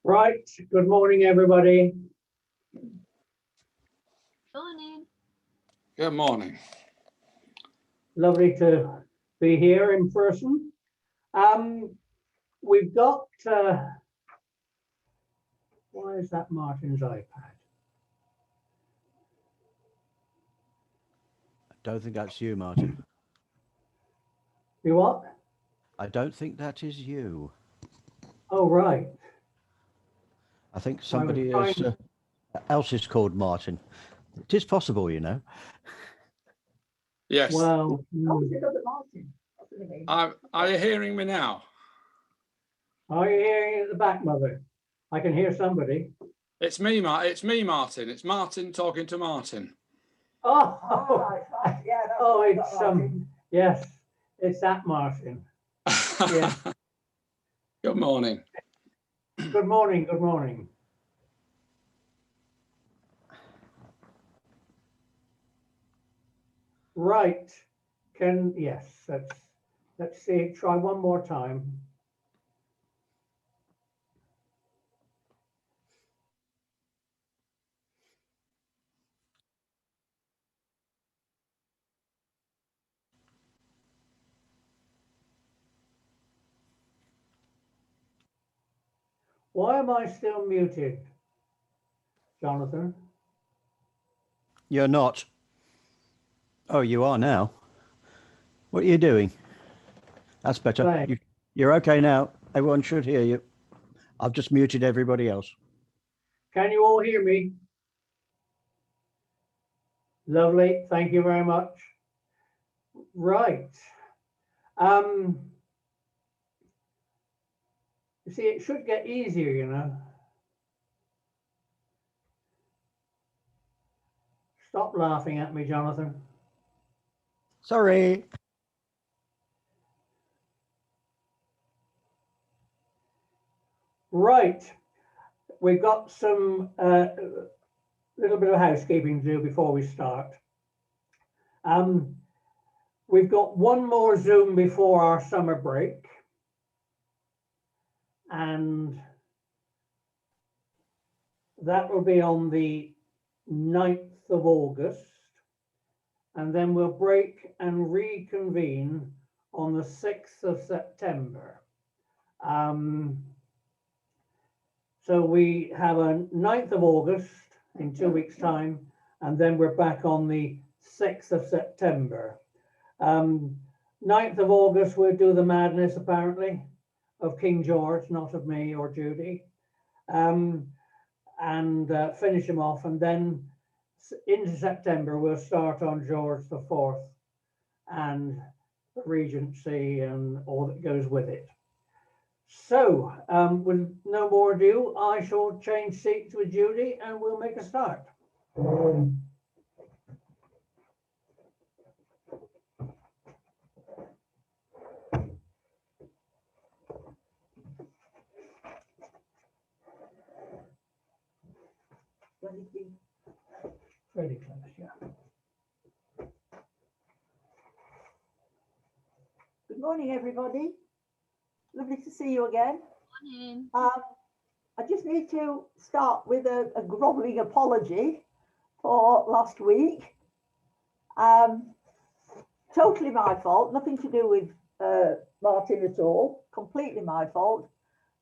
Right, good morning, everybody. Morning. Good morning. Lovely to be here in person. We've got, why is that Martin's iPad? I don't think that's you, Martin. You what? I don't think that is you. Oh, right. I think somebody trying- else is called Martin. It is possible, you know. Yes. Well, Are you hearing me now? are you hearing at the back, Mother? I can hear somebody. It's me, Martin. It's Martin talking to Martin. Oh, Yeah, oh, it's yes, it's that Martin. Yeah. Good morning. Good morning, good morning. Right, yes, let's see, try one more time. Why am I still muted, Jonathan? You're not. Oh, you are now. What are you doing? That's better. Playing. You're okay now. Everyone should hear you. I've just muted everybody else. Can you all hear me? Lovely, thank you very much. Right. You see, it should get easier, you know. Stop laughing at me, Jonathan. Sorry. Right, we've got some little bit of housekeeping to do before we start. We've got one more Zoom before our summer break, and that will be on the 9th of August, and then we'll break and reconvene on the 6th of September. So we have a 9th of August in 2 weeks' time, and then we're back on the 6th of September. 9th of August, we'll do the madness, apparently, of King George, not of me or Judy, and finish him off. And then into September, we'll start on George IV and the Regency and all that goes with it. So, with no more ado, I shall change seats with Judy and we'll make a start. Fairly close, yeah. Good morning, everybody. Lovely to see you again. Morning. I just need to start with a grovelling apology for last week. Totally my fault, nothing to do with Martin at all, completely my fault.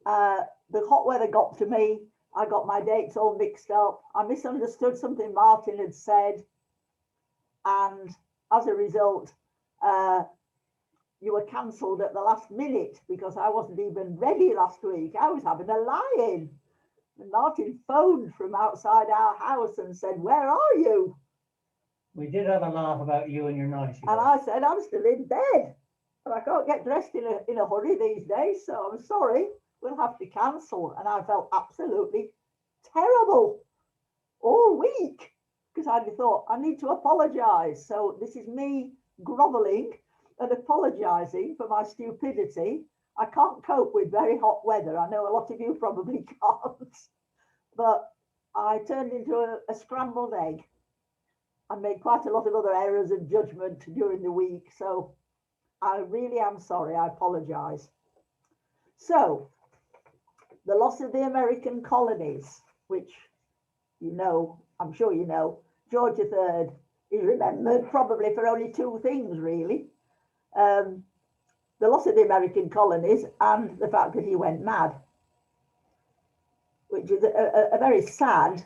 The hot weather got to me. I got my dates all mixed up. I misunderstood something Martin had said. And as a result, you were cancelled at the last minute because I wasn't even ready last week. I was having a lie-in. And Martin phoned from outside our house and said, "Where are you?" We did have a laugh about you and your night. And I said, "I'm still in bed. And I can't get dressed in a hurry these days, so I'm sorry. We'll have to cancel." And I felt absolutely terrible all week because I thought I need to apologize. So this is me groveling and apologizing for my stupidity. I can't cope with very hot weather. I know a lot of you probably can't, but I turned into a scrambled egg and made quite a lot of other errors of judgment during the week. So I really am sorry. I apologize. So the loss of the American colonies, which you know, I'm sure you know, George III is remembered probably for only two things, really. The loss of the American colonies and the fact that he went mad, which is a very sad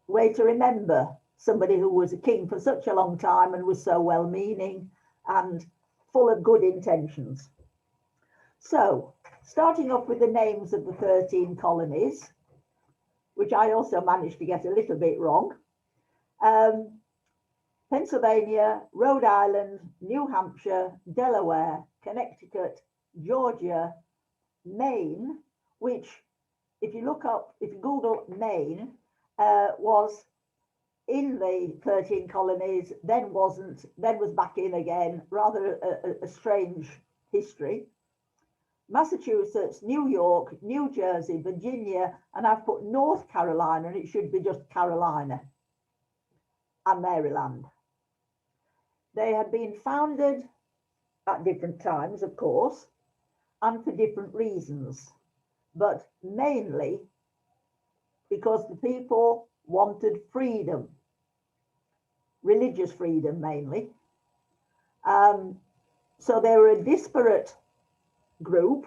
way to remember somebody who was a king for such a long time and was so well-meaning and full of good intentions. So, starting off with the names of the 13 colonies, which I also managed to get a little bit wrong. Pennsylvania, Rhode Island, New Hampshire, Delaware, Connecticut, Georgia, Maine, which if you look up, if you Google Maine, was in the 13 colonies, then wasn't, then was back in again, rather a strange history. Massachusetts, New York, New Jersey, Virginia, and I've put North Carolina, and it should be just Carolina, and Maryland. They had been founded at different times, of course, and for different reasons, but mainly because the people wanted freedom, religious freedom mainly. So they were a disparate group.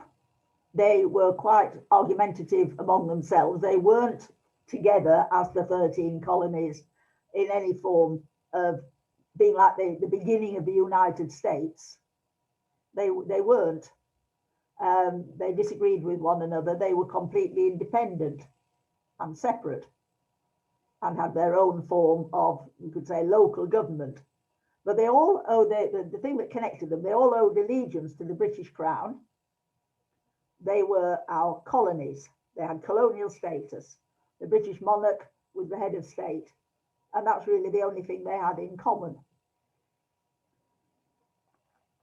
They were quite argumentative among themselves. They weren't together as the 13 colonies in any form of being like the beginning of the United States. They weren't. They disagreed with one another. They were completely independent and separate and had their own form of, you could say, local government. But they all owe, the thing that connected them, they all owed allegiance to the British Crown. They were our colonies. They had colonial status. The British monarch was the head of state. And that's really the only thing they had in common.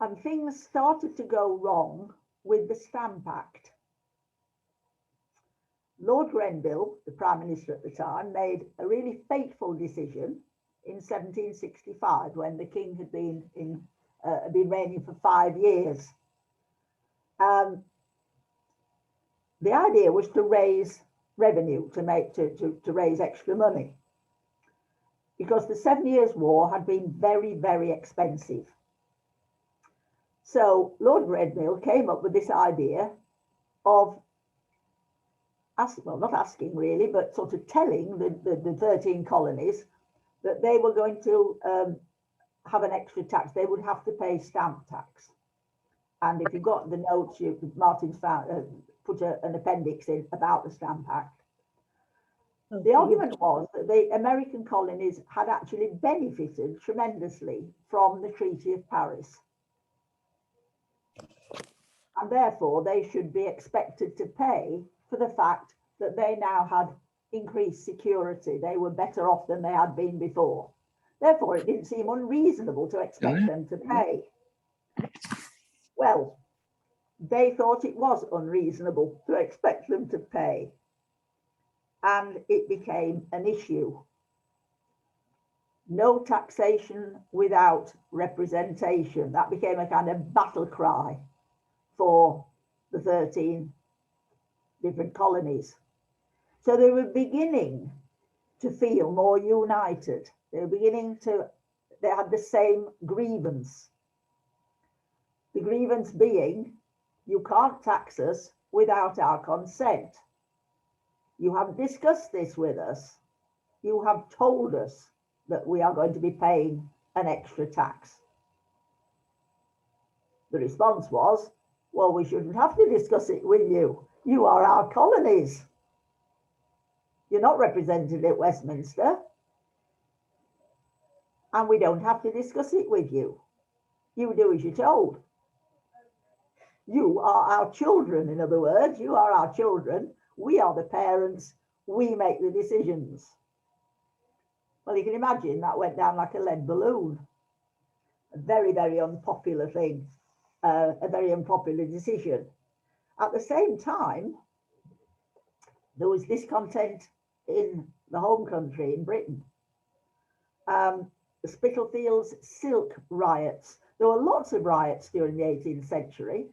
And things started to go wrong with the Stamp Act. Lord Grenville, the Prime Minister at the time, made a really fateful decision in 1765 when the King had been reigning for 5 years. The idea was to raise revenue, to raise extra money, because the 7 Years' War had been very, very expensive. So Lord Grenville came up with this idea of not asking really, but sort of telling the 13 colonies that they were going to have an extra tax. They would have to pay stamp tax. And if you got the notes, Martin's found, put an appendix in about the Stamp Act. Okay. The argument was that the American colonies had actually benefited tremendously from the Treaty of Paris. And therefore, they should be expected to pay for the fact that they now had increased security. They were better off than they had been before. Therefore, it didn't seem unreasonable to expect them to pay. Well, they thought it was unreasonable to expect them to pay. And it became an issue. No taxation without representation. That became a kind of battle cry for the 13 different colonies. So they were beginning to feel more united. They had the same grievance. The grievance being, you can't tax us without our consent. You have discussed this with us. You have told us that we are going to be paying an extra tax. The response was, well, we shouldn't have to discuss it with you. You are our colonies. You're not represented at Westminster. And we don't have to discuss it with you. You do as you're told. You are our children, in other words. You are our children. We are the parents. We make the decisions. Well, you can imagine that went down like a lead balloon. A very, very unpopular thing. A very unpopular decision. At the same time, there was discontent in the home country, in Britain. The Spitalfields silk riots. There were lots of riots during the 18th century.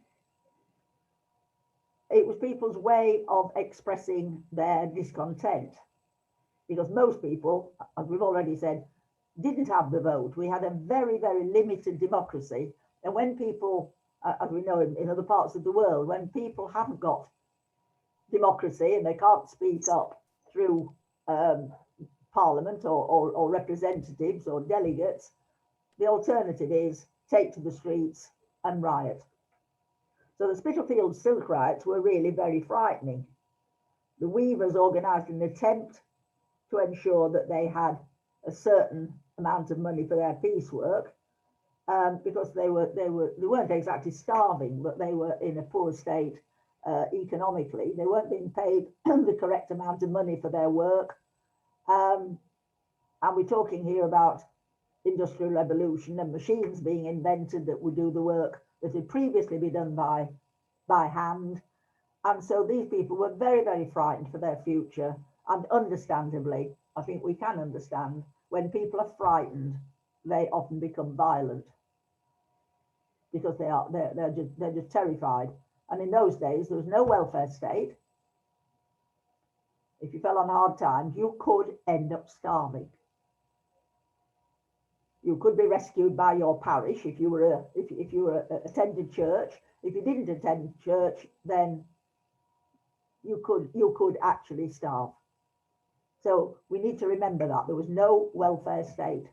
it was people's way of expressing their discontent, because most people, as we've already said, didn't have the vote. We had a very, very limited democracy. And when people, as we know in other parts of the world, when people haven't got democracy and they can't speak up through parliament or representatives or delegates, the alternative is take to the streets and riot. So the Spitalfields silk riots were really very frightening. The weavers organised an attempt to ensure that they had a certain amount of money for their piecework, because they weren't exactly starving, but they were in a poor state economically. They weren't being paid the correct amount of money for their work. And we're talking here about industrial revolution and machines being invented that would do the work that had previously been done by hand. And so these people were very, very frightened for their future. And understandably, I think we can understand, when people are frightened, they often become violent, because they're just terrified. And in those days, there was no welfare state. If you fell on hard times, you could end up starving. You could be rescued by your parish if you were attended church. If you didn't attend church, then you could actually starve. So we need to remember that there was no welfare state.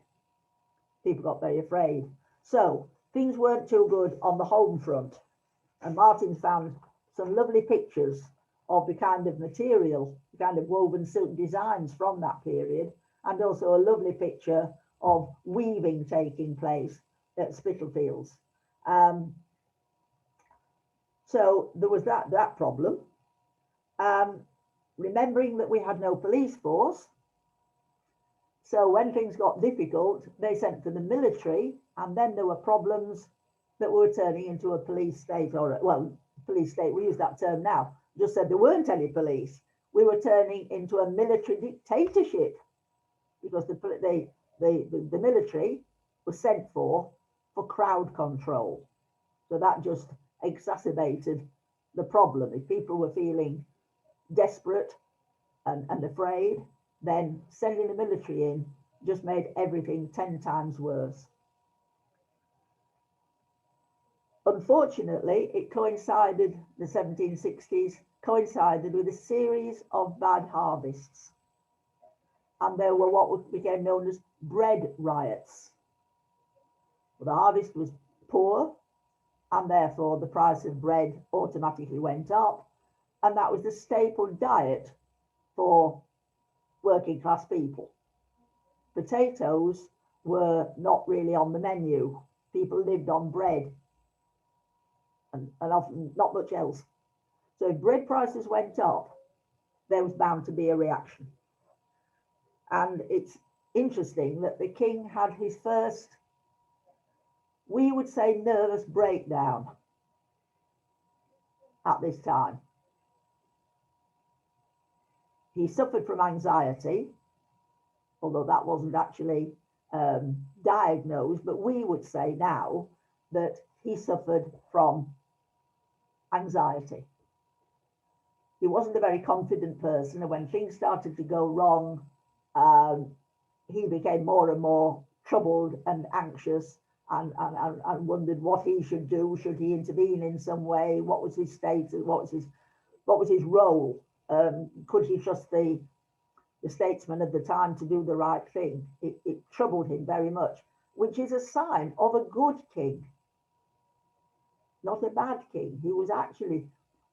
People got very afraid. So things weren't too good on the home front. And Martin's found some lovely pictures of the kind of material, the kind of woven silk designs from that period, and also a lovely picture of weaving taking place at Spitalfields. So there was that problem. Remembering that we had no police force, so when things got difficult, they sent for the military, and then there were problems that were turning into a police state, police state, we use that term now, just said there weren't any police. We were turning into a military dictatorship, because the military was sent for crowd control. So that just exacerbated the problem. If people were feeling desperate and afraid, then sending the military in just made everything 10 times worse. Unfortunately, it coincided, the 1760s coincided with a series of bad harvests. And there were what became known as bread riots. Well, the harvest was poor, and therefore the price of bread automatically went up. And that was the staple diet for working class people. Potatoes were not really on the menu. People lived on bread and often not much else. So if bread prices went up, there was bound to be a reaction. And it's interesting that the king had his first, we would say, nervous breakdown at this time. He suffered from anxiety, although that wasn't actually diagnosed, but we would say now that he suffered from anxiety. He wasn't a very confident person, and when things started to go wrong, he became more and more troubled and anxious, and wondered what he should do. Should he intervene in some way? What was his status? What was his role? Could he trust the statesman of the time to do the right thing? It troubled him very much, which is a sign of a good king, not a bad king. He was actually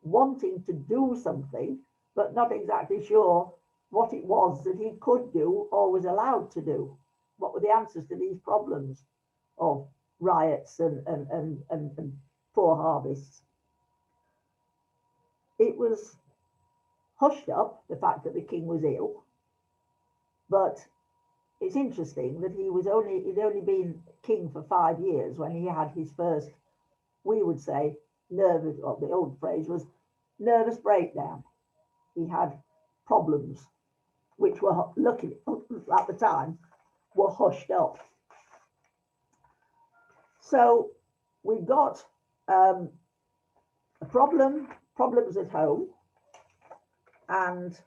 wanting to do something, but not exactly sure what it was that he could do or was allowed to do. What were the answers to these problems of riots and poor harvests? It was hushed up, the fact that the king was ill, but it's interesting that he'd only been king for 5 years when he had his first, we would say, nervous, or the old phrase was nervous breakdown. He had problems which were, luckily at the time, were hushed up. So we got a problem problems at home, and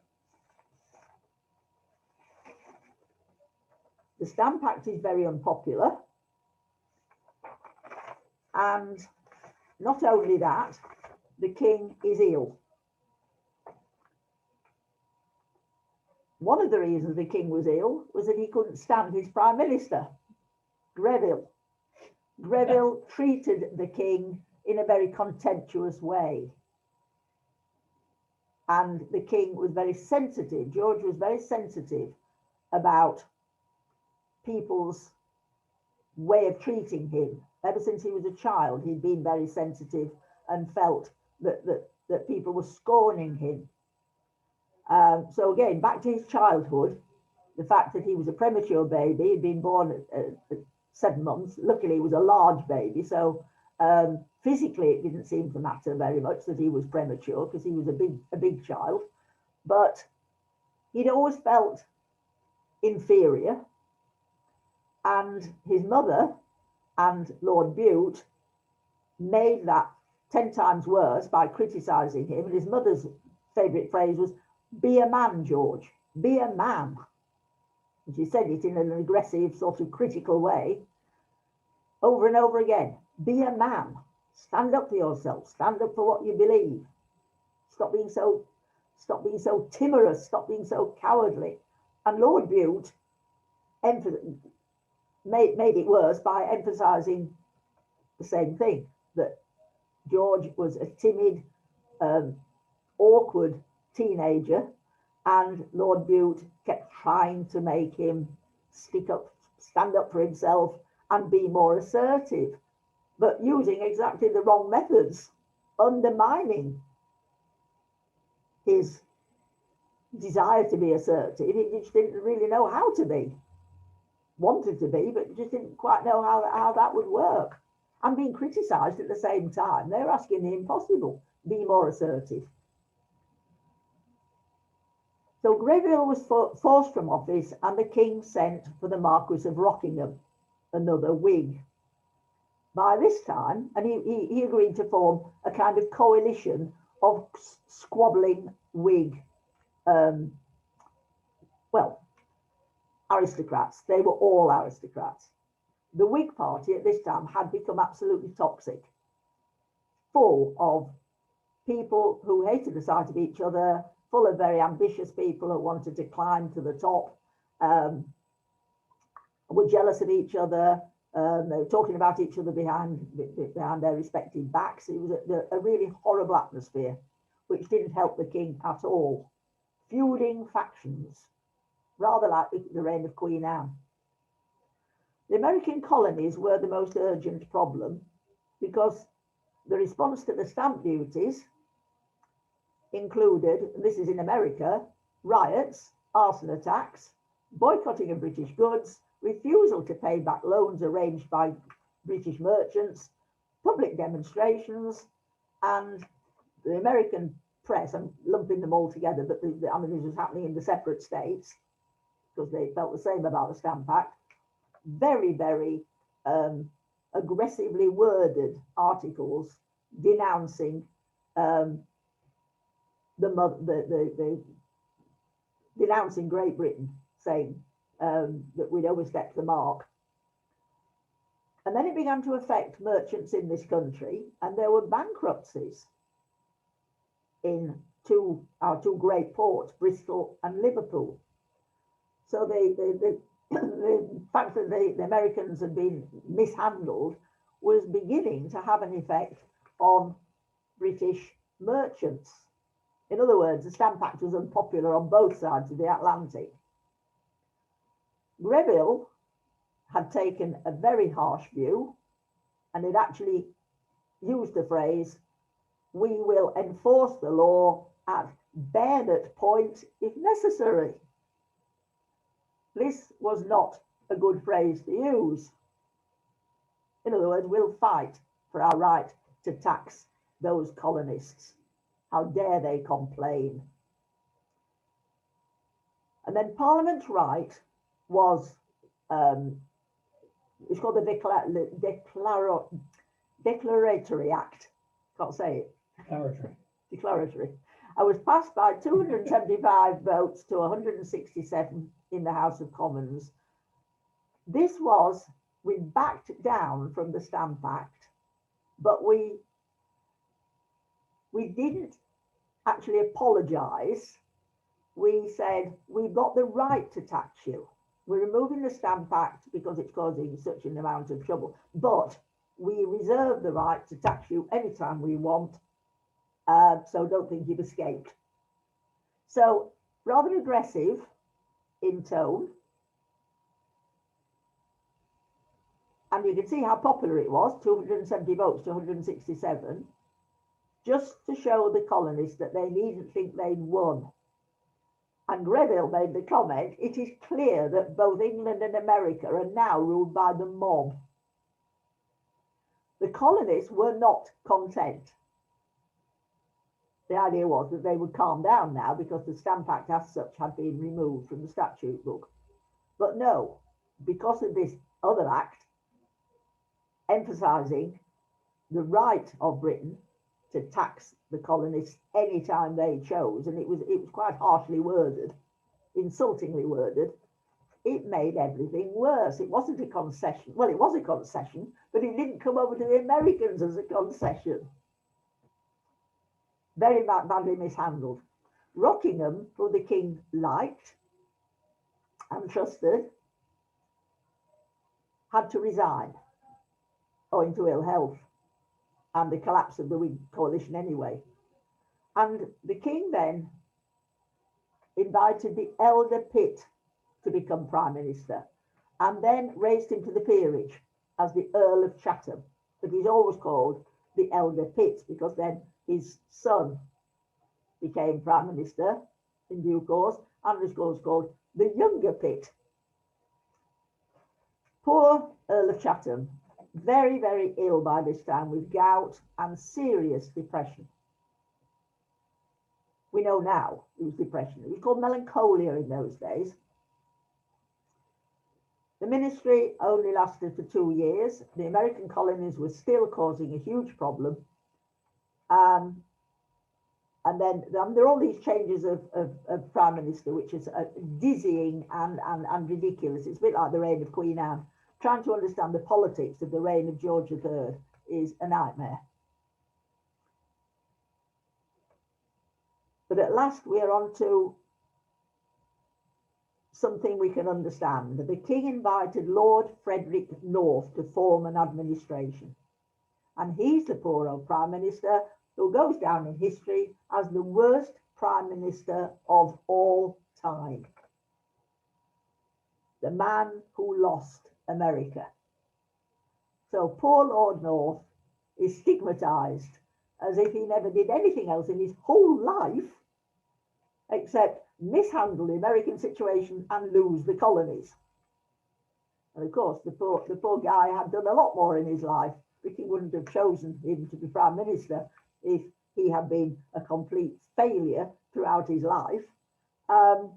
the Stamp Act is very unpopular. And not only that, the king is ill. One of the reasons the king was ill was that he couldn't stand his prime minister, Greville. Greville treated the king in a very contemptuous way. And the king was very sensitive. George was very sensitive about people's way of treating him. Ever since he was a child, he'd been very sensitive and felt that people were scorning him. So again, back to his childhood, the fact that he was a premature baby, he'd been born at 7 months. Luckily, he was a large baby, so physically it didn't seem to matter very much that he was premature because he was a big child. But he'd always felt inferior, and his mother and Lord Bute made that 10 times worse by criticising him. And his mother's favourite phrase was, "Be a man, George, be a man." And she said it in an aggressive, sort of critical way, over and over again. Be a man. Stand up for yourself. Stand up for what you believe. Stop being so timorous. Stop being so cowardly. And Lord Bute made it worse by emphasising the same thing, that George was a timid, awkward teenager, and Lord Bute kept trying to make him stand up for himself and be more assertive, but using exactly the wrong methods, undermining his desire to be assertive. He just didn't really know how to be. Wanted to be, but just didn't quite know how that would work. And being criticised at the same time. They were asking the impossible, be more assertive. So Greville was forced from office, and the king sent for the Marquis of Rockingham, another Whig. By this time, and he agreed to form a kind of coalition of squabbling Whig, aristocrats. They were all aristocrats. The Whig Party at this time had become absolutely toxic, full of people who hated the sight of each other, full of very ambitious people who wanted to climb to the top, were jealous of each other. They were talking about each other behind their respective backs. It was a really horrible atmosphere, which didn't help the king at all. Feuding factions, rather like the reign of Queen Anne. The American colonies were the most urgent problem because the response to the stamp duties included, and this is in America, riots, arson attacks, boycotting of British goods, refusal to pay back loans arranged by British merchants, public demonstrations, and the American press, I'm lumping them all together, but this was happening in the separate states because they felt the same about the Stamp Act. Very, very aggressively worded articles denouncing denouncing Great Britain, saying that we'd overstepped the mark. And then it began to affect merchants in this country, and there were bankruptcies in our two great ports, Bristol and Liverpool. So the fact that the Americans had been mishandled was beginning to have an effect on British merchants. In other words, the Stamp Act was unpopular on both sides of the Atlantic. Greville had taken a very harsh view, and had actually used the phrase, "We will enforce the law at bayonet point if necessary." This was not a good phrase to use. In other words, we'll fight for our right to tax those colonists. How dare they complain? And then Parliament's right was, it's called the Declaratory Act. Can't say it. Declaratory. declaratory. I was passed by 275 votes to 167 in the House of Commons. This was, we backed down from the Stamp Act, but we didn't actually apologise. We said, we've got the right to tax you. We're removing the Stamp Act because it's causing such an amount of trouble, but we reserve the right to tax you anytime we want, so don't think you've escaped. So rather aggressive in tone. And you can see how popular it was, 270 votes to 167, just to show the colonists that they needn't think they'd won. And Greville made the comment, it is clear that both England and America are now ruled by the mob. The colonists were not content. The idea was that they would calm down now because the Stamp Act as such had been removed from the statute book. But no, because of this other act, emphasising the right of Britain to tax the colonists anytime they chose, and it was quite harshly worded, insultingly worded, it made everything worse. It wasn't a concession. Well, it was a concession, but it didn't come over to the Americans as a concession. Very badly mishandled. Rockingham, who the king liked and trusted, had to resign owing to ill health and the collapse of the Whig coalition anyway. And the king then invited the elder Pitt to become prime minister and then raised him to the peerage as the Earl of Chatham. But he's always called the elder Pitt because then his son became prime minister in due course, and is called the younger Pitt. Poor Earl of Chatham, very, very ill by this time with gout and serious depression. We know now it was depression. It was called melancholia in those days. The ministry only lasted for 2 years. The American colonies were still causing a huge problem. And then there are all these changes of prime minister, which is dizzying and ridiculous. It's a bit like the reign of Queen Anne. Trying to understand the politics of the reign of George III is a nightmare. But at last we are on to something we can understand. The king invited Lord Frederick North to form an administration. And he's the poor old prime minister who goes down in history as the worst prime minister of all time. The man who lost America. So poor Lord North is stigmatized as if he never did anything else in his whole life except mishandle the American situation and lose the colonies. And of course, the poor guy had done a lot more in his life. The king wouldn't have chosen him to be prime minister if he had been a complete failure throughout his life. And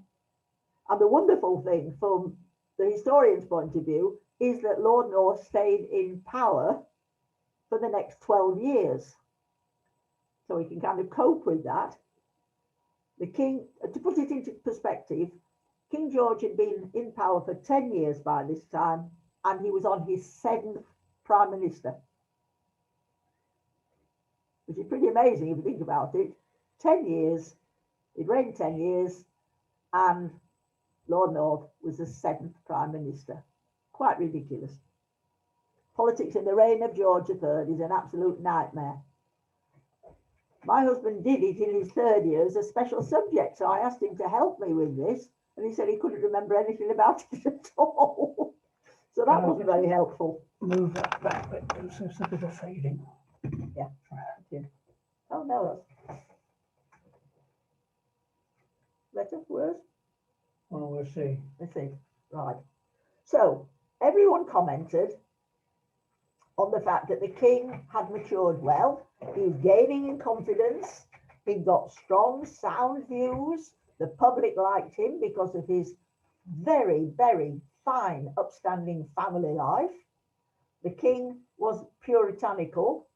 the wonderful thing from the historian's point of view is that Lord North stayed in power for the next 12 years. So we can kind of cope with that. The king, to put it into perspective, King George had been in power for 10 years by this time, and he was on his 7th prime minister. Which is pretty amazing if you think about it. 10 years, he'd reigned 10 years, and Lord North was the 7th prime minister. Quite ridiculous. Politics in the reign of George III is an absolute nightmare. My husband did it in his 3rd year as a special subject, so I asked him to help me with this, and he said he couldn't remember anything about it at all. So that wasn't very helpful. Move that back a bit, so it's a bit of fading. Yeah. Oh no, that's better, worse. Well, we'll see. Let's see. Right. So everyone commented on the fact that the king had matured well. He was gaining in confidence. He got strong, sound views. The public liked him because of his very, very fine, upstanding family life. The king was puritanical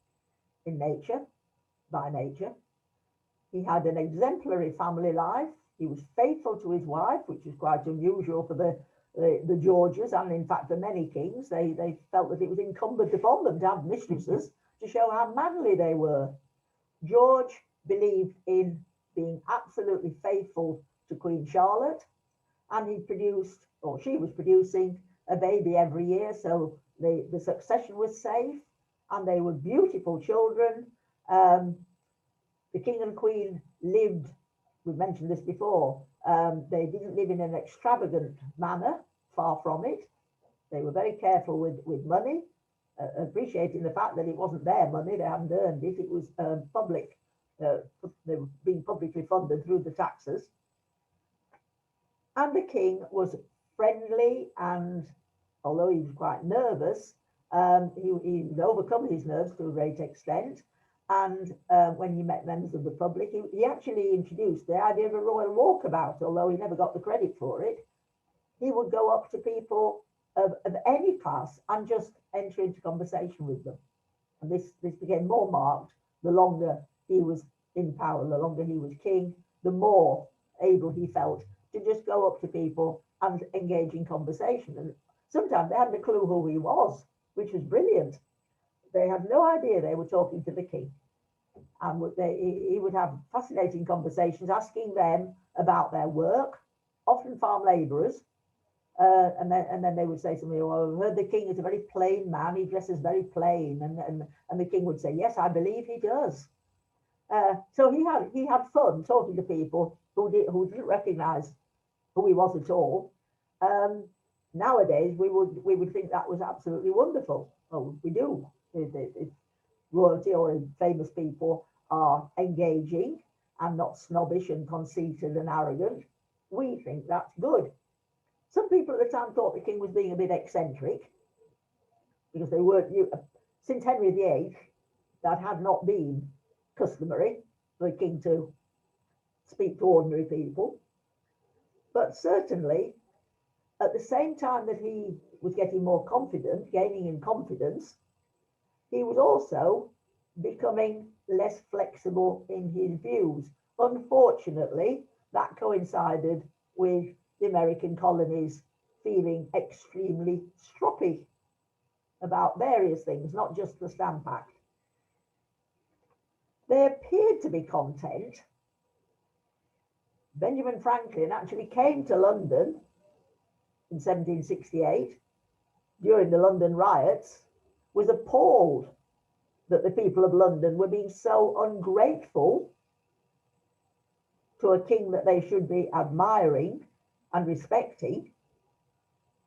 in nature, by nature. He had an exemplary family life. He was faithful to his wife, which is quite unusual for the Georges, and in fact for many kings. They felt that it was incumbent upon them to have mistresses to show how manly they were. George believed in being absolutely faithful to Queen Charlotte, and he produced, or she was producing, a baby every year, so the succession was safe, and they were beautiful children. The king and queen lived, we've mentioned this before, they didn't live in an extravagant manner, far from it. They were very careful with money, appreciating the fact that it wasn't their money, they hadn't earned it, it was public, they were being publicly funded through the taxes. And the king was friendly, and although he was quite nervous, he would overcome his nerves to a great extent. And when he met members of the public, he actually introduced the idea of a royal walkabout, although he never got the credit for it. He would go up to people of any class and just enter into conversation with them. And this became more marked the longer he was in power, the longer he was king, the more able he felt to just go up to people and engage in conversation. And sometimes they hadn't a clue who he was, which was brilliant. They had no idea they were talking to the king. And he would have fascinating conversations, asking them about their work, often farm labourers. And then they would say to me, well, I've heard the king is a very plain man, he dresses very plain. And the king would say, yes, I believe he does. So he had fun talking to people who didn't recognise who he was at all. Nowadays, we would think that was absolutely wonderful. Oh, we do. If royalty or famous people are engaging and not snobbish and conceited and arrogant, we think that's good. Some people at the time thought the king was being a bit eccentric, because they weren't, since Henry VIII, that had not been customary for the king to speak to ordinary people. But certainly, at the same time that he was getting more confident, gaining in confidence, he was also becoming less flexible in his views. Unfortunately, that coincided with the American colonies feeling extremely stroppy about various things, not just the Stamp Act. They appeared to be content. Benjamin Franklin actually came to London in 1768 during the London riots, was appalled that the people of London were being so ungrateful to a king that they should be admiring and respecting.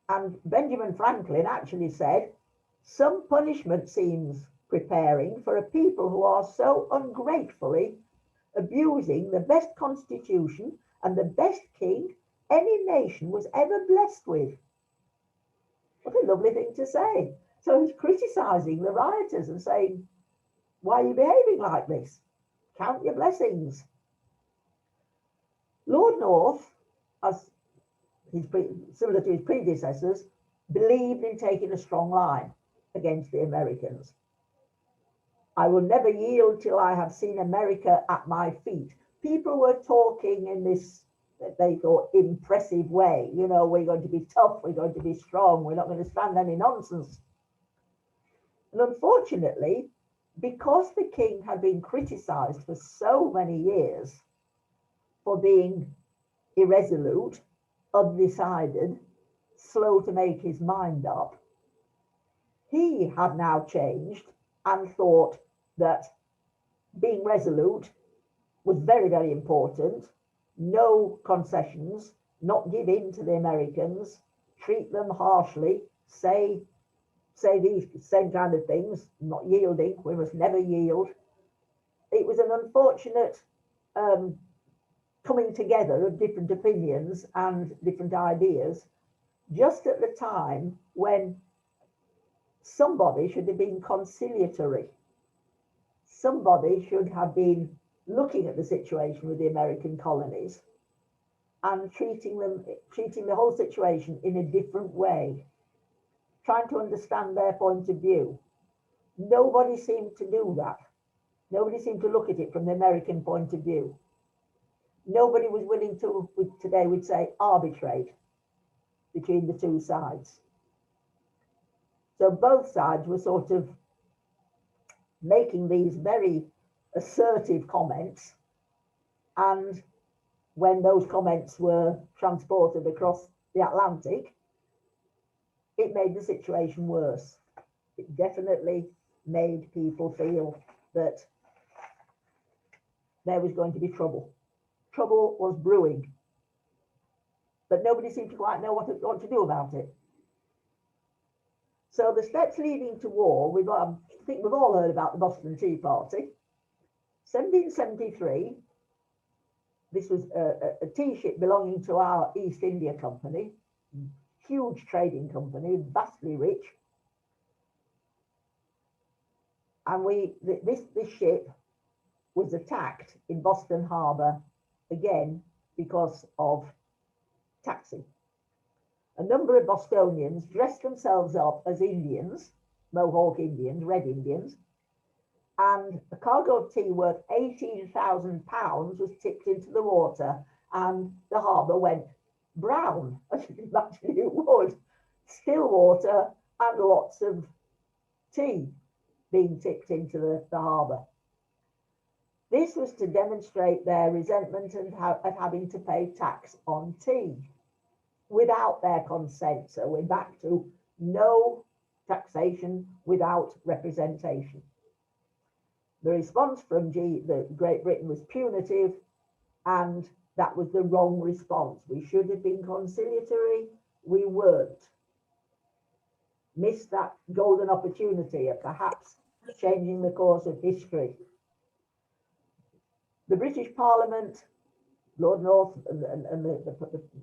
And Benjamin Franklin actually said, some punishment seems preparing for a people who are so ungratefully abusing the best constitution and the best king any nation was ever blessed with. What a lovely thing to say. So he's criticising the rioters and saying, why are you behaving like this? Count your blessings. Lord North, as similar to his predecessors, believed in taking a strong line against the Americans. I will never yield till I have seen America at my feet. People were talking in this, they thought, impressive way. You know, we're going to be tough, we're going to be strong, we're not going to stand any nonsense. And unfortunately, because the king had been criticised for so many years for being irresolute, undecided, slow to make his mind up, he had now changed and thought that being resolute was very, very important. No concessions, not give in to the Americans, treat them harshly, say these same kind of things, not yielding, we must never yield. It was an unfortunate coming together of different opinions and different ideas, just at the time when somebody should have been conciliatory. Somebody should have been looking at the situation with the American colonies and treating the whole situation in a different way, trying to understand their point of view. Nobody seemed to do that. Nobody seemed to look at it from the American point of view. Nobody was willing to, today we'd say, arbitrate between the two sides. So both sides were sort of making these very assertive comments, and when those comments were transported across the Atlantic, it made the situation worse. It definitely made people feel that there was going to be trouble. Trouble was brewing, but nobody seemed to quite know what to do about it. So the steps leading to war, I think we've all heard about the Boston Tea Party. 1773, this was a tea ship belonging to our East India Company, huge trading company, vastly rich. And this ship was attacked in Boston Harbor, again, because of taxing. A number of Bostonians dressed themselves up as Indians, Mohawk Indians, Red Indians, and a cargo of tea worth £18,000 was tipped into the water, and the harbour went brown, as you can imagine it would. Still water and lots of tea being tipped into the harbour. This was to demonstrate their resentment at having to pay tax on tea without their consent. So we're back to no taxation without representation. The response from Great Britain was punitive, and that was the wrong response. We should have been conciliatory. We weren't. Missed that golden opportunity of perhaps changing the course of history. The British Parliament, Lord North, and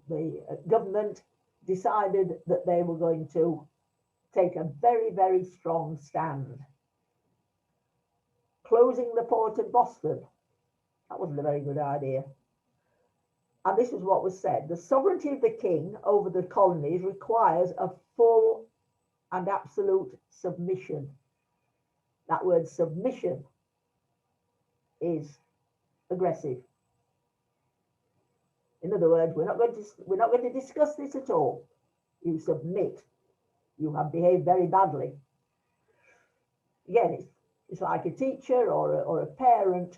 the government decided that they were going to take a very, very strong stand. Closing the port of Boston, that wasn't a very good idea. And this is what was said: the sovereignty of the king over the colonies requires a full and absolute submission. That word submission is aggressive. In other words, we're not going to discuss this at all. You submit. You have behaved very badly. Again, it's like a teacher or a parent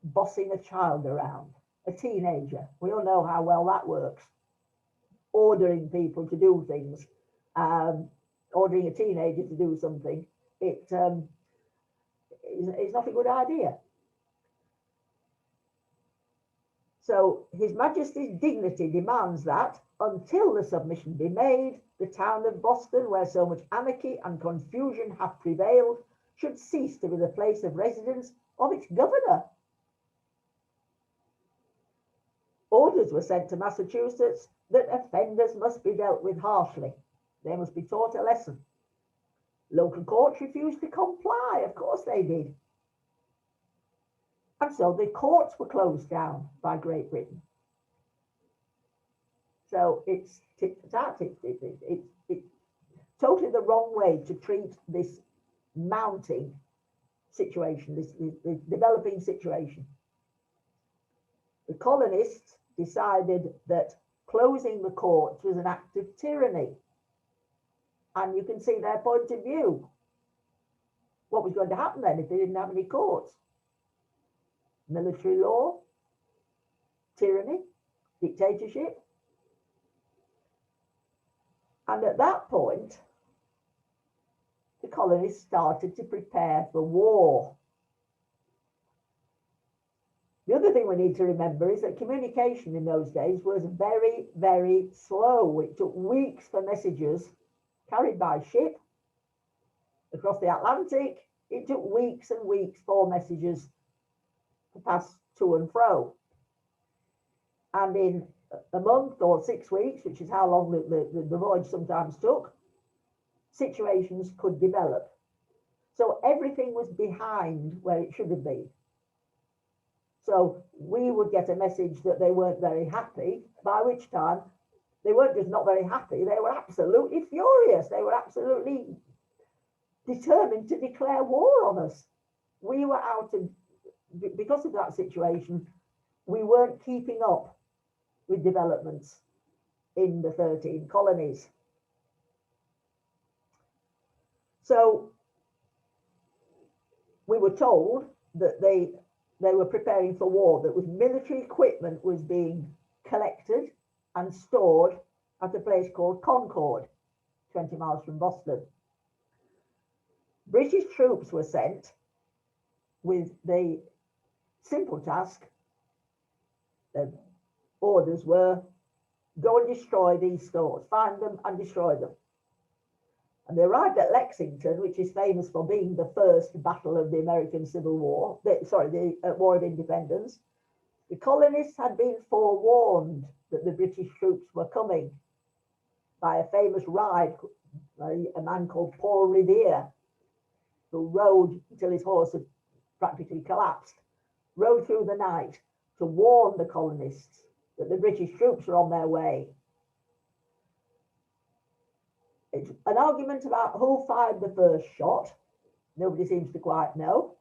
bossing a child around, a teenager. We all know how well that works. Ordering people to do things, ordering a teenager to do something, it's not a good idea. So His Majesty's dignity demands that, until the submission be made, the town of Boston, where so much anarchy and confusion have prevailed, should cease to be the place of residence of its governor. Orders were sent to Massachusetts that offenders must be dealt with harshly. They must be taught a lesson. Local courts refused to comply. Of course they did. And so the courts were closed down by Great Britain. So it's totally the wrong way to treat this mounting situation, this developing situation. The colonists decided that closing the courts was an act of tyranny. And you can see their point of view. What was going to happen then if they didn't have any courts? Military law, tyranny, dictatorship. And at that point, the colonists started to prepare for war. The other thing we need to remember is that communication in those days was very, very slow. It took weeks for messages carried by ship across the Atlantic. It took weeks and weeks for messages to pass to and fro. And in a month or 6 weeks, which is how long the voyage sometimes took, situations could develop. So everything was behind where it should have been. So we would get a message that they weren't very happy, by which time they weren't just not very happy, they were absolutely furious. They were absolutely determined to declare war on us. we were because of that situation, we weren't keeping up with developments in the 13 colonies. So we were told that they were preparing for war, that was military equipment was being collected and stored at a place called Concord, 20 miles from Boston. British troops were sent with the simple task. The orders were, go and destroy these stores, find them and destroy them. And they arrived at Lexington, which is famous for being the first battle of the American Civil War, the War of Independence. The colonists had been forewarned that the British troops were coming by a famous ride, a man called Paul Revere, who rode until his horse had practically collapsed, rode through the night to warn the colonists that the British troops were on their way. It's an argument about who fired the first shot. Nobody seems to quite know.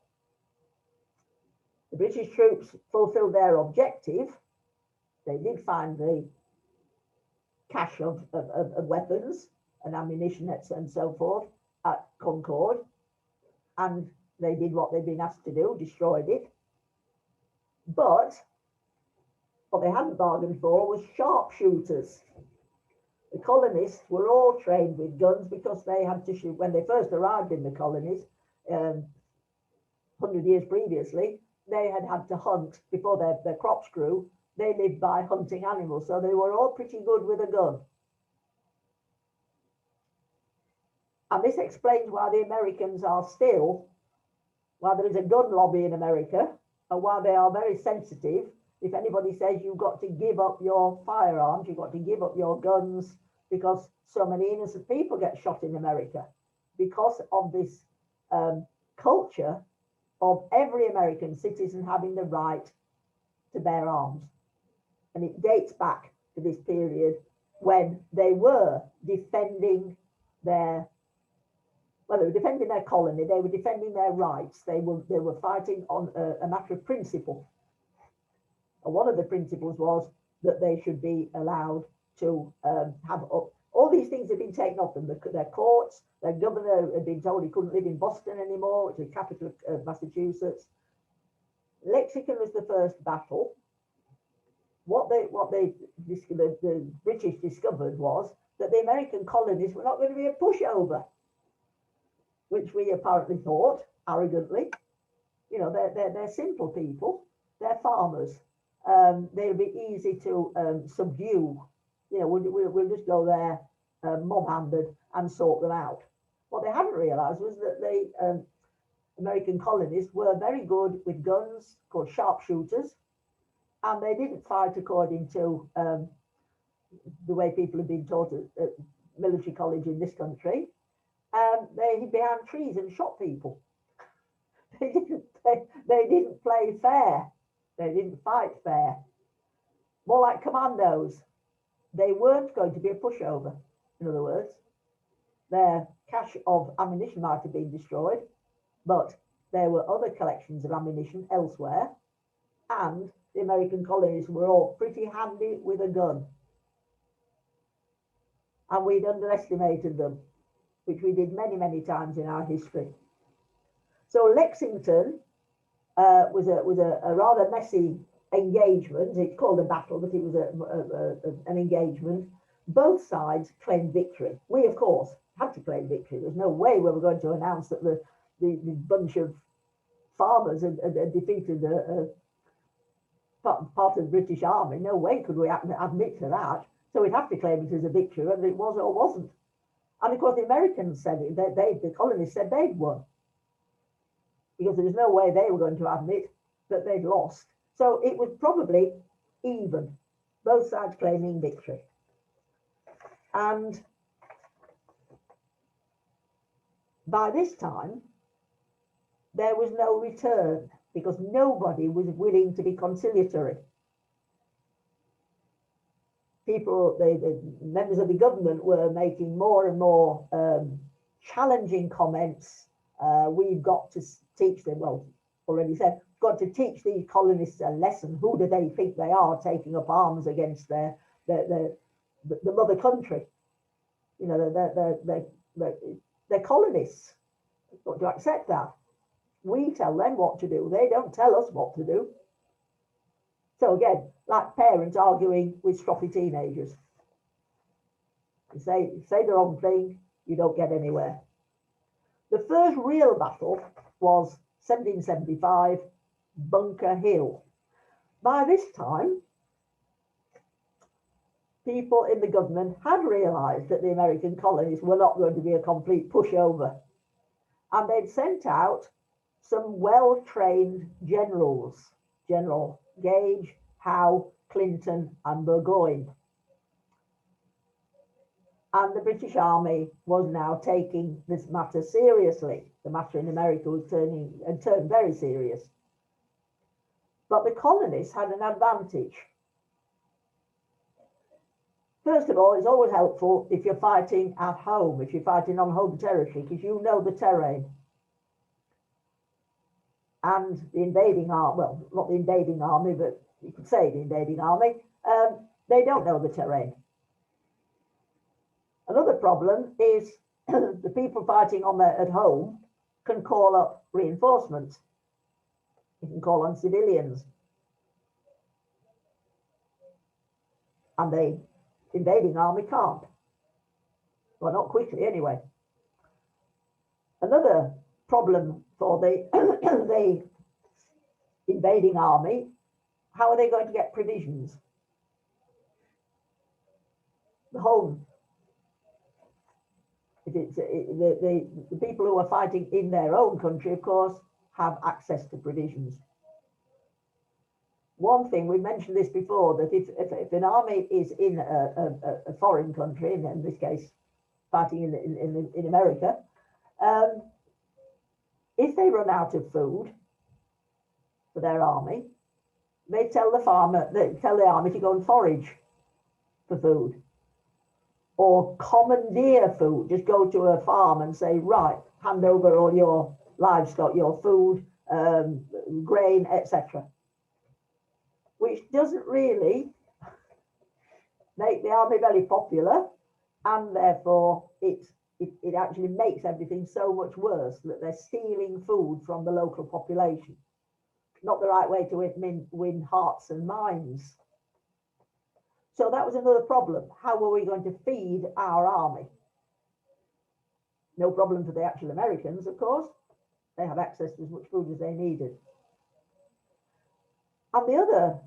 The British troops fulfilled their objective. They did find the cache of weapons and ammunition and so forth at Concord, and they did what they'd been asked to do, destroyed it. But what they hadn't bargained for was sharpshooters. The colonists were all trained with guns because they had to shoot when they first arrived in the colonies 100 years previously. They had to hunt before their crops grew. They lived by hunting animals, so they were all pretty good with a gun. And this explains why the Americans are still, while there is a gun lobby in America, and while they are very sensitive, if anybody says you've got to give up your firearms, you've got to give up your guns, because so many innocent people get shot in America, because of this culture of every American citizen having the right to bear arms. And it dates back to this period when they were defending they were defending their colony, they were defending their rights, they were fighting on a matter of principle. And one of the principles was that they should be allowed to have all these things have been taken off them. Their courts, their governor had been told he couldn't live in Boston anymore, which is the capital of Massachusetts. Lexington was the first battle. What the British discovered was that the American colonies were not going to be a pushover, which we apparently thought arrogantly. You know, they're simple people, they're farmers. They'll be easy to subdue. You know, we'll just go there mob-handed and sort them out. What they hadn't realized was that the American colonists were very good with guns called sharpshooters, and they didn't fight according to the way people have been taught at military college in this country. They hid behind trees and shot people. They didn't play fair. They didn't fight fair. More like commandos. They weren't going to be a pushover. In other words, their cache of ammunition might have been destroyed, but there were other collections of ammunition elsewhere, and the American colonies were all pretty handy with a gun. And we'd underestimated them, which we did many, many times in our history. So Lexington was a rather messy engagement. It's called a battle, but it was an engagement. Both sides claimed victory. We, of course, had to claim victory. There's no way we were going to announce that the bunch of farmers had defeated part of the British army. No way could we admit to that. So we'd have to claim it as a victory, whether it was or wasn't. And of course, the Americans said it. The colonists said they'd won, because there was no way they were going to admit that they'd lost. So it was probably even, both sides claiming victory. And by this time, there was no return, because nobody was willing to be conciliatory. People, the members of the government were making more and more challenging comments We've got to teach them, well, already said, got to teach these colonists a lesson. Who do they think they are, taking up arms against the mother country? You know, they're colonists. Got to accept that. We tell them what to do. They don't tell us what to do. So again, like parents arguing with stroppy teenagers. You say the wrong thing, you don't get anywhere. The first real battle was 1775, Bunker Hill. By this time, people in the government had realised that the American colonies were not going to be a complete pushover. And they'd sent out some well-trained generals, General Gage, Howe, Clinton, and Burgoyne. And the British Army was now taking this matter seriously. The matter in America was turned very serious. But the colonists had an advantage. First of all, it's always helpful if you're fighting at home, if you're fighting on home territory, because you know the terrain. And the invading army, well, not the invading army, but you could say the invading army, they don't know the terrain. Another problem is the people fighting at home can call up reinforcements. You can call on civilians. And the invading army can't. Well, not quickly anyway. Another problem for the, the invading army, how are they going to get provisions? The home. The people who are fighting in their own country, of course, have access to provisions. One thing, we mentioned this before, that if an army is in a foreign country, in this case, fighting in America, if they run out of food for their army, they tell the army to go and forage for food. Or commandeer food, just go to a farm and say, right, hand over all your livestock, your food, grain, etc. Which doesn't really make the army very popular, and therefore it actually makes everything so much worse that they're stealing food from the local population. Not the right way to win hearts and minds. So that was another problem. How were we going to feed our army? No problem for the actual Americans, of course. They have access to as much food as they needed. And the other,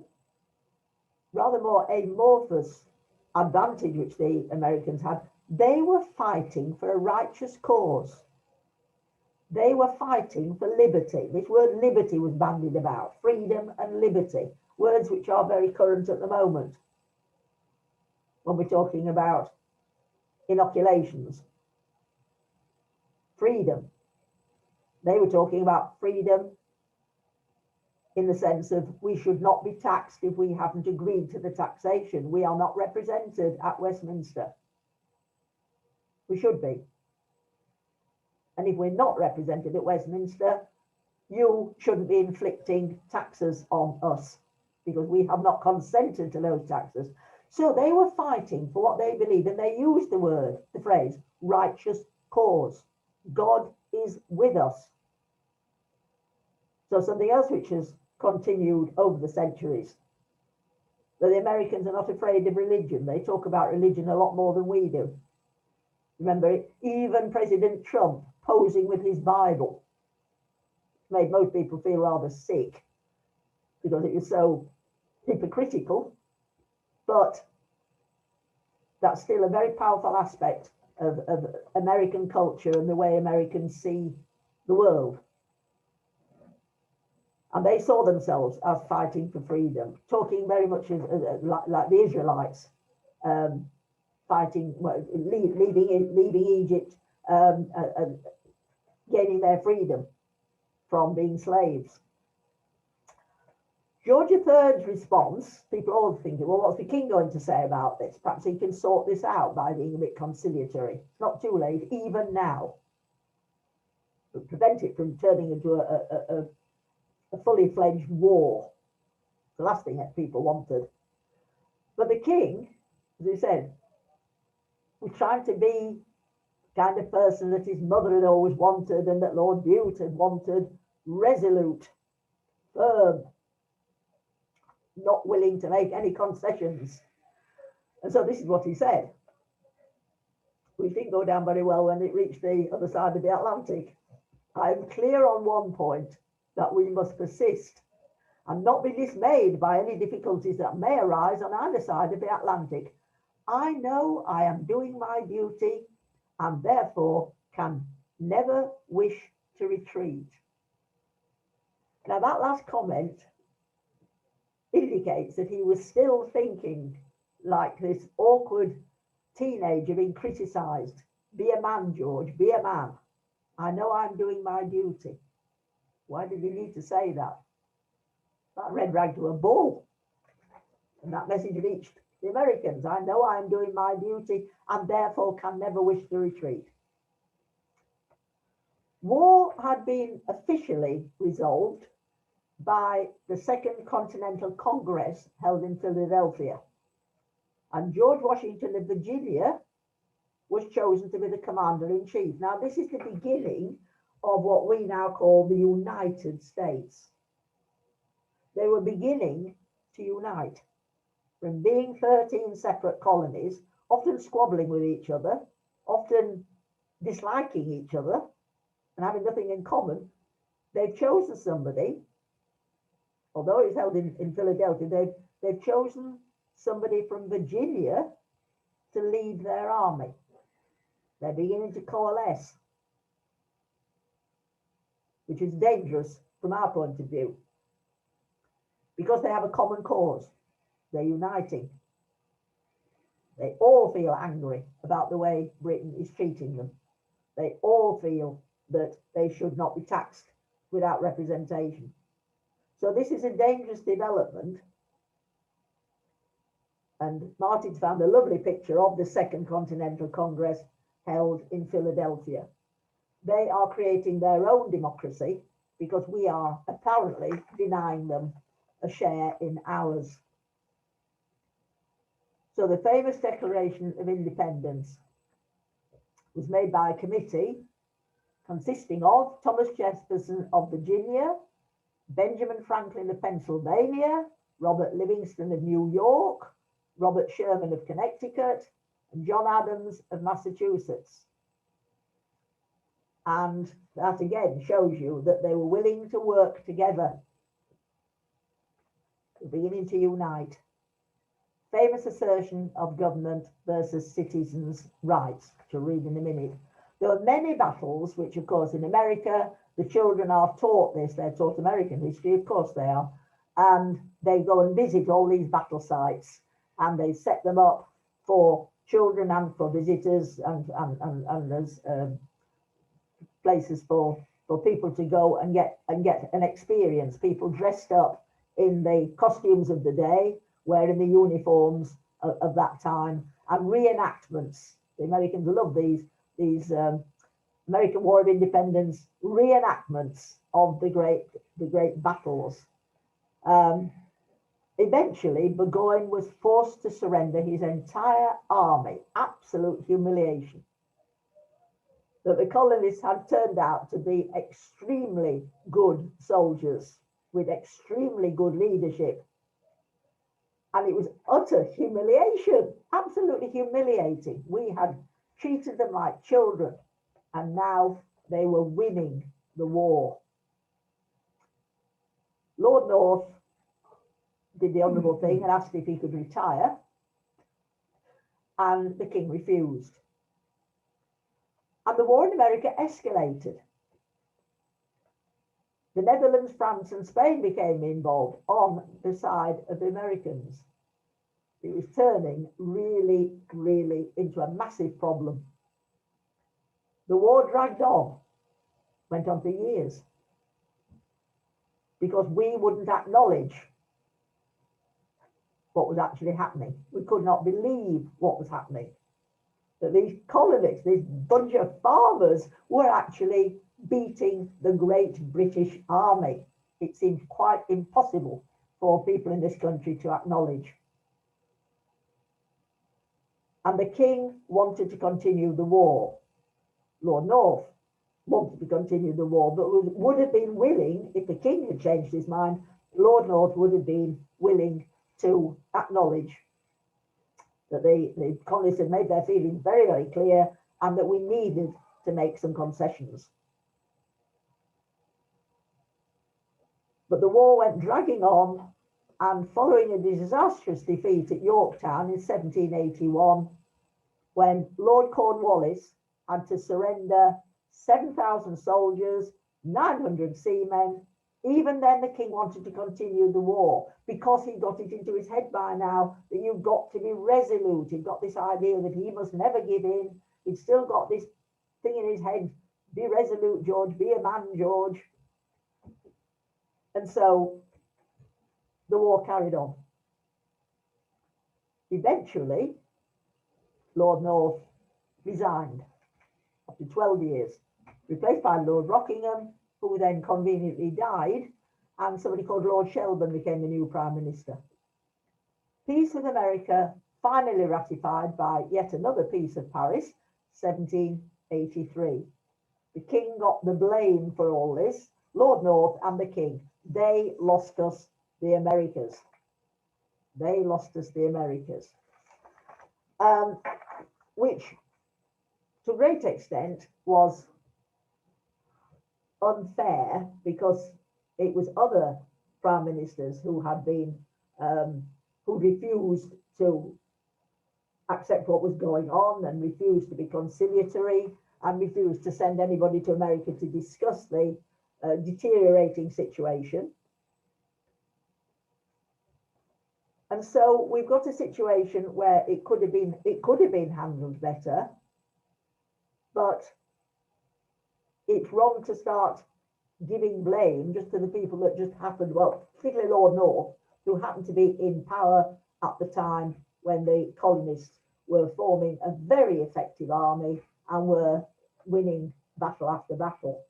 rather more amorphous advantage which the Americans had, they were fighting for a righteous cause. They were fighting for liberty. This word liberty was bandied about. Freedom and liberty, words which are very current at the moment when we're talking about inoculations. Freedom. They were talking about freedom in the sense of we should not be taxed if we haven't agreed to the taxation. We are not represented at Westminster. We should be. And if we're not represented at Westminster, you shouldn't be inflicting taxes on us because we have not consented to those taxes. So they were fighting for what they believed, and they used the phrase, righteous cause. God is with us. So something else which has continued over the centuries, that the Americans are not afraid of religion. They talk about religion a lot more than we do. Remember, even President Trump posing with his Bible made most people feel rather sick because it was so hypocritical. But that's still a very powerful aspect of American culture and the way Americans see the world. And they saw themselves as fighting for freedom, talking very much like the Israelites, fighting, leaving Egypt, gaining their freedom from being slaves. George III's response, people are all thinking, well, what's the king going to say about this? Perhaps he can sort this out by being a bit conciliatory. It's not too late, even now. prevent it from turning into a fully fledged war. The last thing that people wanted. But the king, as he said, was trying to be kind of person that his mother had always wanted and that Lord Bute had wanted, resolute, firm, not willing to make any concessions. And so this is what he said, which didn't go down very well when it reached the other side of the Atlantic. I am clear on one point, that we must persist and not be dismayed by any difficulties that may arise on either side of the Atlantic. I know I am doing my duty and therefore can never wish to retreat. Now that last comment indicates that he was still thinking like this awkward teenager being criticised. Be a man, George, be a man. I know I'm doing my duty. Why did he need to say that? That red rag to a bull. And that message reached the Americans. I know I'm doing my duty and therefore can never wish to retreat. War had been officially resolved by the Second Continental Congress held in Philadelphia. And George Washington of Virginia was chosen to be the commander-in-chief. Now, this is the beginning of what we now call the United States. They were beginning to unite from being 13 separate colonies, often squabbling with each other, often disliking each other and having nothing in common. They've chosen somebody, although it's held in Philadelphia, they've chosen somebody from Virginia to lead their army. They're beginning to coalesce, which is dangerous from our point of view, because they have a common cause. They're uniting. They all feel angry about the way Britain is treating them. They all feel that they should not be taxed without representation. So this is a dangerous development. And Martin's found a lovely picture of the Second Continental Congress held in Philadelphia. They are creating their own democracy because we are apparently denying them a share in ours. So the famous Declaration of Independence was made by a committee consisting of Thomas Jefferson of Virginia, Benjamin Franklin of Pennsylvania, Robert Livingston of New York, Robert Sherman of Connecticut, and John Adams of Massachusetts. And that again shows you that they were willing to work together, beginning to unite. Famous assertion of government versus citizens' rights, which I'll read in a minute. There are many battles, which of course in America, the children are taught this, they're taught American history, of course they are, and they go and visit all these battle sites and they set them up for children and for visitors and as places for people to go and get an experience. People dressed up in the costumes of the day, wearing the uniforms of that time, and reenactments. The Americans love these American War of Independence reenactments of the great battles. Eventually, Burgoyne was forced to surrender his entire army. Absolute humiliation. That the colonists had turned out to be extremely good soldiers with extremely good leadership. And it was utter humiliation, absolutely humiliating. We had treated them like children, and now they were winning the war. Lord North did the honourable thing and asked if he could retire, and the king refused. And the war in America escalated. The Netherlands, France, and Spain became involved on the side of the Americans. It was turning really, really into a massive problem. The war dragged on, went on for years, because we wouldn't acknowledge what was actually happening. We could not believe what was happening. That these colonists, this bunch of farmers, were actually beating the great British army. It seems quite impossible for people in this country to acknowledge. And the king wanted to continue the war. Lord North wanted to continue the war, but would have been willing, if the king had changed his mind, Lord North would have been willing to acknowledge that the colonists had made their feelings very, very clear and that we needed to make some concessions. But the war went dragging on, and following a disastrous defeat at Yorktown in 1781, when Lord Cornwallis had to surrender 7,000 soldiers, 900 seamen, even then the king wanted to continue the war because he got it into his head by now that you've got to be resolute. He'd got this idea that he must never give in. He'd still got this thing in his head, be resolute, George, be a man, George. And so the war carried on. Eventually, Lord North resigned after 12 years, replaced by Lord Rockingham, who then conveniently died, and somebody called Lord Shelburne became the new Prime Minister. Peace with America finally ratified by yet another Peace of Paris, 1783. The king got the blame for all this, Lord North and the king. They lost us the Americas. They lost us the Americas. Which, to a great extent, was unfair because it was other prime ministers who had been, who refused to accept what was going on and refused to be conciliatory and refused to send anybody to America to discuss the deteriorating situation. And so we've got a situation where it could have been handled better, but it's wrong to start giving blame just to the people that just happened, well, particularly Lord North, who happened to be in power at the time when the colonists were forming a very effective army and were winning battle after battle.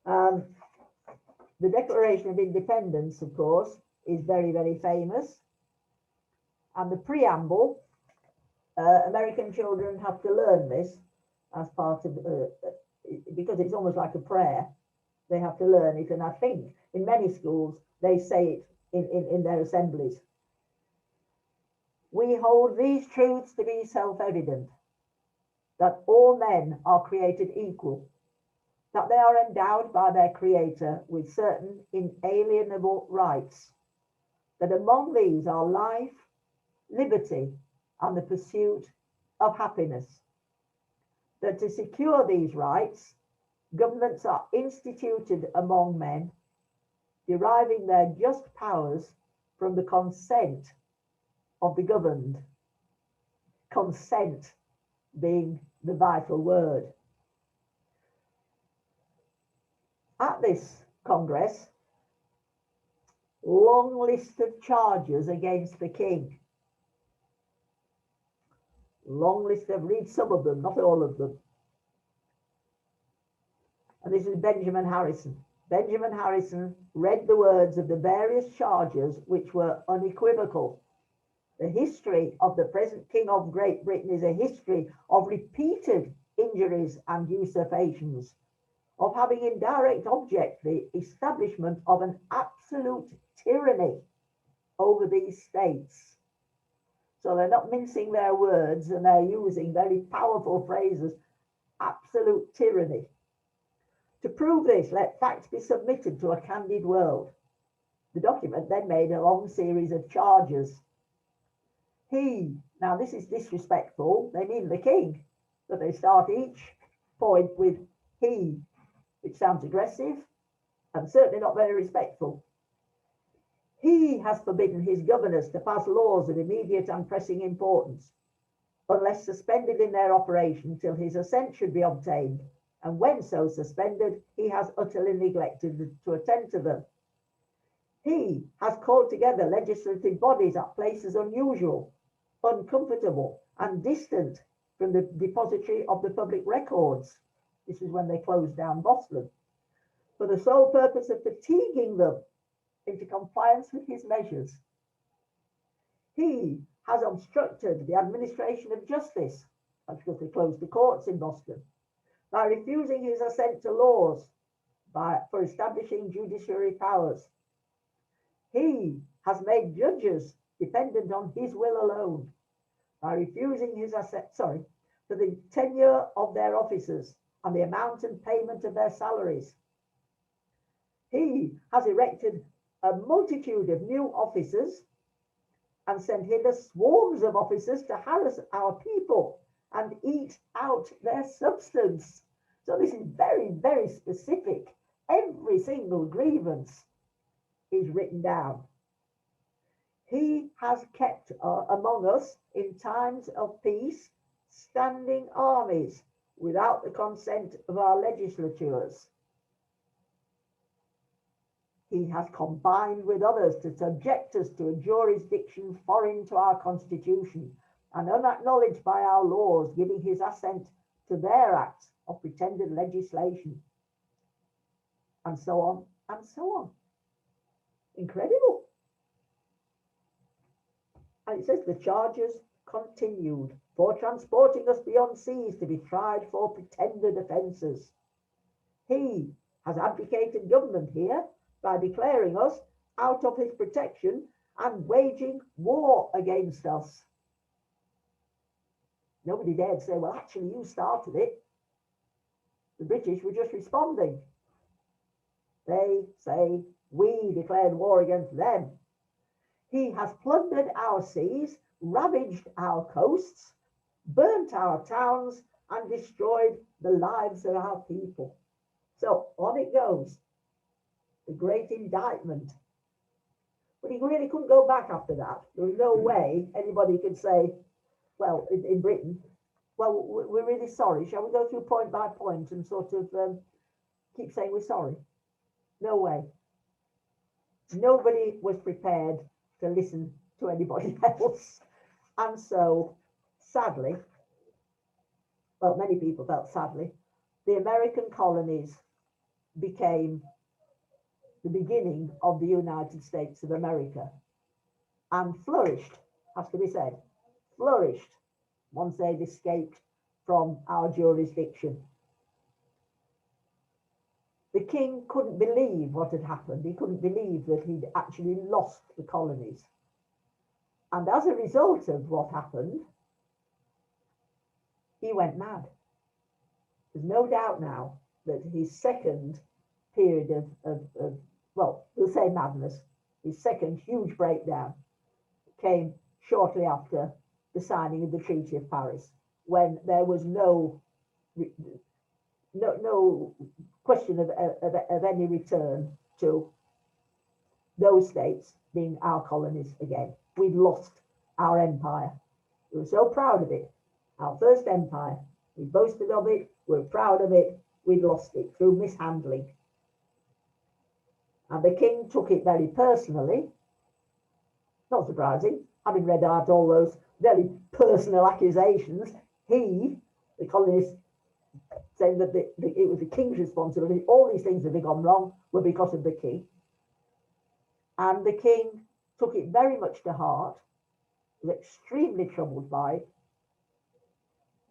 The Declaration of Independence, of course, is very, very famous. And the preamble, American children have to learn this as part of, because it's almost like a prayer. They have to learn it. And I think in many schools, they say it in their assemblies. We hold these truths to be self-evident, that all men are created equal, that they are endowed by their Creator with certain inalienable rights, that among these are life, liberty, and the pursuit of happiness, that to secure these rights, governments are instituted among men, deriving their just powers from the consent of the governed, consent being the vital word. At this Congress, long list of charges against the king. Long list of, read some of them, not all of them. And this is Benjamin Harrison. Benjamin Harrison read the words of the various charges which were unequivocal. The history of the present King of Great Britain is a history of repeated injuries and usurpations, of having in direct object the establishment of an absolute tyranny over these states. So they're not mincing their words and they're using very powerful phrases, absolute tyranny. To prove this, let facts be submitted to a candid world. The document then made a long series of charges. Now this is disrespectful, they mean the king, but they start each point with he, which sounds aggressive and certainly not very respectful. He has forbidden his governors to pass laws of immediate and pressing importance, unless suspended in their operation till his assent should be obtained, and when so suspended, he has utterly neglected to attend to them. He has called together legislative bodies at places unusual, uncomfortable, and distant from the depository of the public records. This is when they closed down Boston, for the sole purpose of fatiguing them into compliance with his measures. He has obstructed the administration of justice, that's because they closed the courts in Boston, by refusing his assent to laws for establishing judiciary powers. He has made judges dependent on his will alone by refusing his assent, for the tenure of their officers and the amount and payment of their salaries. He has erected a multitude of new officers and sent hither swarms of officers to harass our people and eat out their substance. So this is very, very specific. Every single grievance is written down. He has kept among us in times of peace standing armies without the consent of our legislatures. He has combined with others to subject us to a jurisdiction foreign to our constitution and unacknowledged by our laws, giving his assent to their acts of pretended legislation, and so on and so on. Incredible. And it says the charges continued for transporting us beyond seas to be tried for pretended offences. He has abdicated government here by declaring us out of his protection and waging war against us. Nobody dared say, well, actually, you started it. The British were just responding. They say, we declared war against them. He has plundered our seas, ravaged our coasts, burnt our towns, and destroyed the lives of our people. So on it goes. The great indictment. But he really couldn't go back after that. There was no way anybody could say, well, in Britain, well, we're really sorry. Shall we go through point by point and sort of keep saying we're sorry? No way. Nobody was prepared to listen to anybody else. And so, sadly, well, many people felt sadly, the American colonies became the beginning of the United States of America and flourished, has to be said, flourished once they'd escaped from our jurisdiction. The king couldn't believe what had happened. He couldn't believe that he'd actually lost the colonies. And as a result of what happened, he went mad. There's no doubt now that his second period of well, we'll say madness, his second huge breakdown came shortly after the signing of the Treaty of Paris, when there was no question of any return to those states being our colonies again. We'd lost our empire. We were so proud of it. Our first empire. We boasted of it. We're proud of it. We'd lost it through mishandling. And the king took it very personally. Not surprising, having read out all those very personal accusations. He, the colonists, saying that it was the king's responsibility. All these things that had gone wrong were because of the king. And the king took it very much to heart, was extremely troubled by it,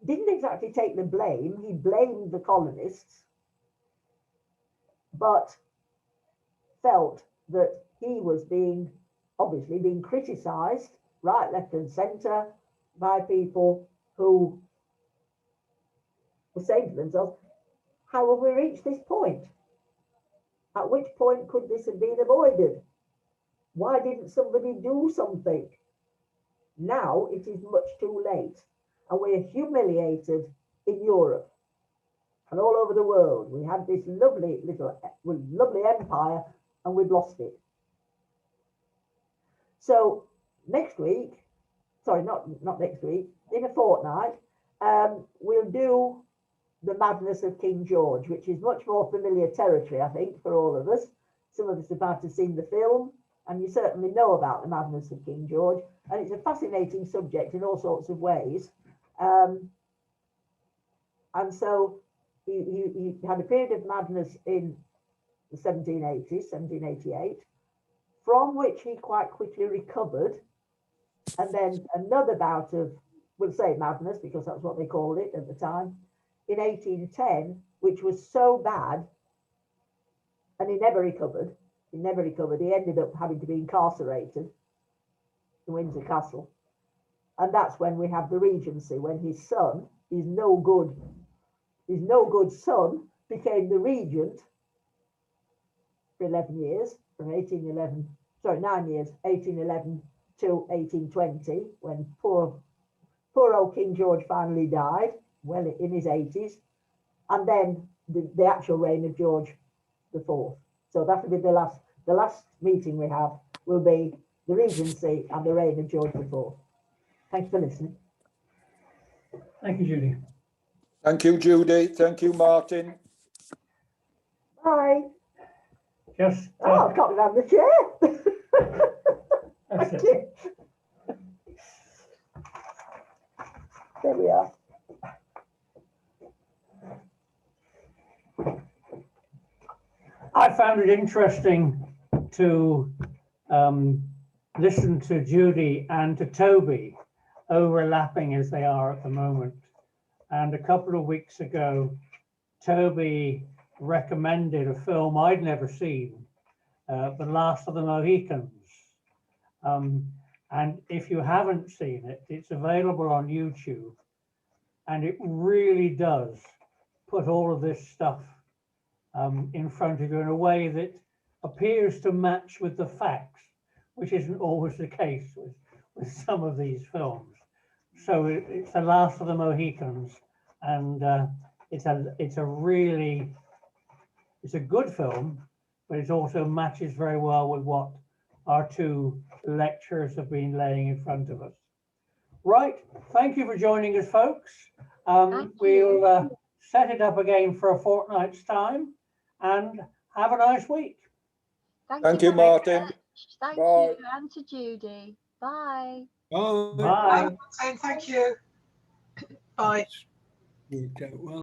didn't exactly take the blame. He blamed the colonists, but felt that he was obviously being criticised right, left and centre by people who were saying to themselves, how have we reached this point? At which point could this have been avoided? Why didn't somebody do something? Now it is much too late, and we're humiliated in Europe and all over the world. We had this lovely empire, and we've lost it. So next week, sorry, not next week, in a fortnight, we'll do the madness of King George, which is much more familiar territory, I think, for all of us. Some of us have had to seen the film, and you certainly know about the madness of King George, and it's a fascinating subject in all sorts of ways. And so he had a period of madness in the 1780s, 1788, from which he quite quickly recovered. And then another bout of, we'll say madness, because that's what they called it at the time, in 1810, which was so bad, and he never recovered. He never recovered. He ended up having to be incarcerated in Windsor Castle. And that's when we have the Regency, when his son, his no good son, became the regent for 11 years, from 1811, sorry, 9 years, 1811 till 1820, when poor old King George finally died, well in his 80s, and then the actual reign of George IV. So that will be the last meeting we have will be the Regency and the reign of George IV. Thanks for listening. Thank you, Judy. Thank you, Judy. Thank you, Martin. Bye. Just Oh, I can't have the chair. that's Thank it. you. There we are. I found it interesting to listen to Judy and to Toby, overlapping as they are at the moment. And a couple of weeks ago, Toby recommended a film I'd never seen, The Last of the Mohicans. And if you haven't seen it, it's available on YouTube. And it really does put all of this stuff in front of you in a way that appears to match with the facts, which isn't always the case with some of these films. So it's The Last of the Mohicans, and it's a good film, but it also matches very well with what our two lecturers have been laying in front of us. Right, thank you for joining us, folks. We'll set it up again for a fortnight's time, and have a nice week. Thank you, Martin. Thank Bye. you, and to Judy. Bye. Bye. Bye. Thank you. Bye. Worked out well.